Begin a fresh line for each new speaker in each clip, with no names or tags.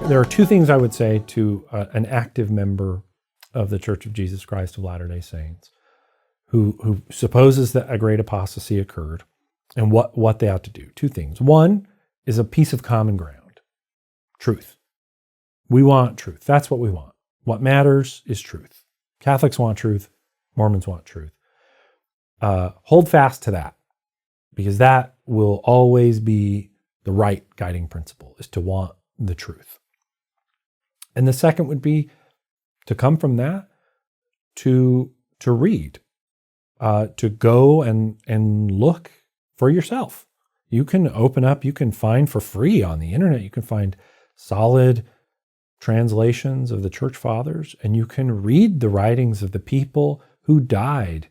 There are two things I would say to an active member of the Church of Jesus Christ of Latter-day Saints who supposes that a great apostasy occurred and what they ought to do. Two things. One is a piece of common ground, truth. We want truth. That's what we want. What matters is truth. Catholics want truth. Mormons want truth. Hold fast to that, because that will always be the right guiding principle, is to want the truth. And the second would be to come from that to read, to go and look for yourself. You can open up, you can find for free on the internet, you can find solid translations of the church fathers, and you can read the writings of the people who died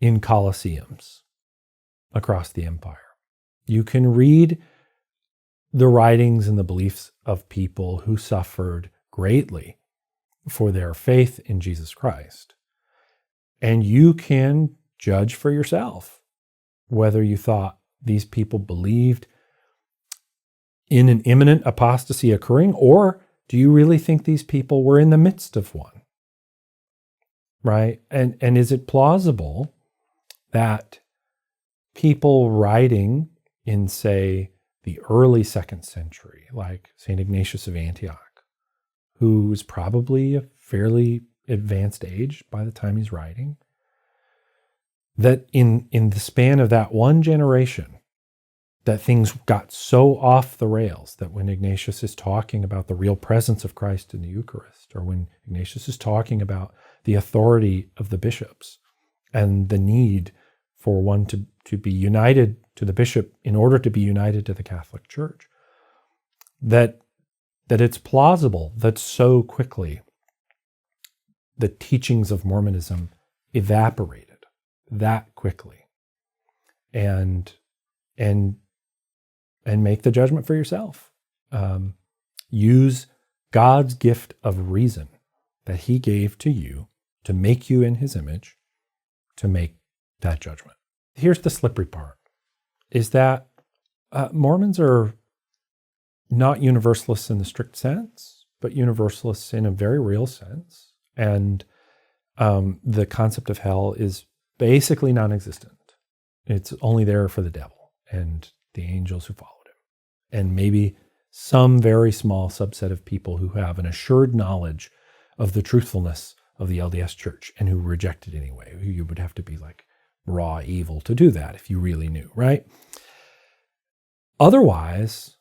in colosseums across the empire. You can read the writings and the beliefs of people who suffered greatly for their faith in Jesus Christ. And you can judge for yourself whether you thought these people believed in an imminent apostasy occurring, or do you really think these people were in the midst of one? Right? And is it plausible that people writing in, say, the early 2nd century, like St. Ignatius of Antioch, who was probably a fairly advanced age by the time he's writing, that in the span of that one generation, that things got so off the rails that when Ignatius is talking about the real presence of Christ in the Eucharist, or when Ignatius is talking about the authority of the bishops and the need for one to be united to the bishop in order to be united to the Catholic Church, that it's plausible that so quickly the teachings of Mormonism evaporated that quickly, and make the judgment for yourself. Use God's gift of reason that he gave to you to make you in his image to make that judgment. Here's the slippery part, is that Mormons are not universalists in the strict sense, but universalists in a very real sense. And the concept of hell is basically non-existent. It's only there for the devil and the angels who followed him, and maybe some very small subset of people who have an assured knowledge of the truthfulness of the LDS Church and who reject it anyway. You would have to be like raw evil to do that if you really knew, right? Otherwise,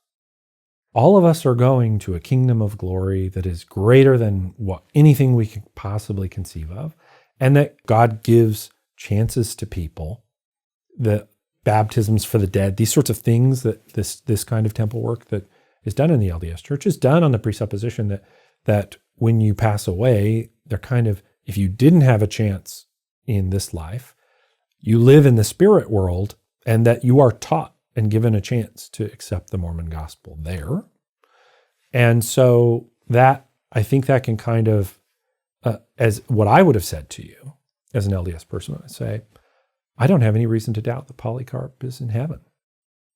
all of us are going to a kingdom of glory that is greater than what anything we can possibly conceive of, and that God gives chances to people, the baptisms for the dead, these sorts of things, that this kind of temple work that is done in the LDS Church is done on the presupposition that when you pass away, they're kind of, if you didn't have a chance in this life, you live in the spirit world, and that you are taught and given a chance to accept the Mormon gospel there. And so that, I think that can kind of, as what I would have said to you as an LDS person, I say, I don't have any reason to doubt that Polycarp is in heaven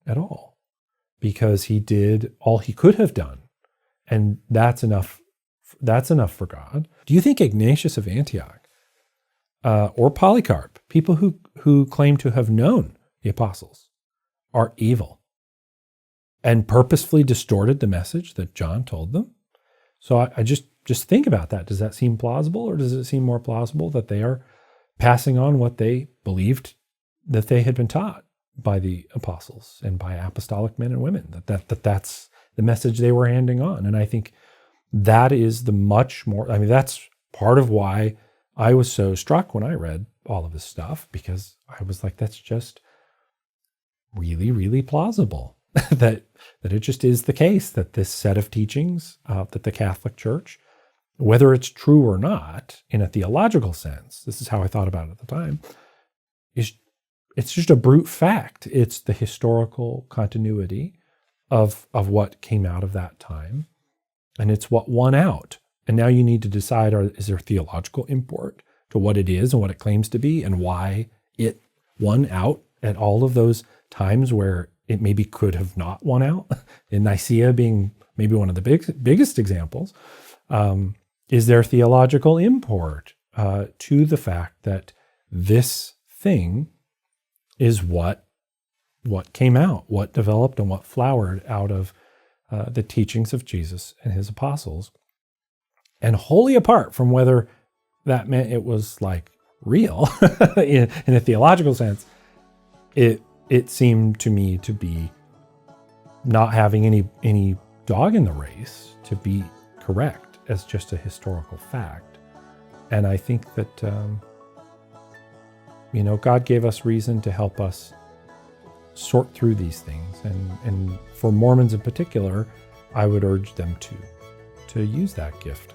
at all, because he did all he could have done. And that's enough for God. Do you think Ignatius of Antioch or Polycarp, people who claim to have known the apostles, are evil and purposefully distorted the message that John told them? So I just think about that. Does that seem plausible, or does it seem more plausible that they are passing on what they believed that they had been taught by the apostles and by apostolic men and women, that's the message they were handing on? And I think that is the much more, that's part of why I was so struck when I read all of this stuff, because I was like, that's just really, really plausible that it just is the case that this set of teachings that the Catholic Church, whether it's true or not in a theological sense, this is how I thought about it at the time, it's just a brute fact. It's the historical continuity of what came out of that time, and it's what won out. And now you need to decide, is there theological import to what it is and what it claims to be, and why it won out at all of those times where it maybe could have not won out, in Nicaea being maybe one of the biggest examples, is their theological import to the fact that this thing is what came out, what developed and what flowered out of the teachings of Jesus and his apostles. And wholly apart from whether that meant it was like real in a theological sense, it seemed to me to be not having any dog in the race, to be correct as just a historical fact. And I think that God gave us reason to help us sort through these things, and for Mormons in particular, I would urge them to use that gift.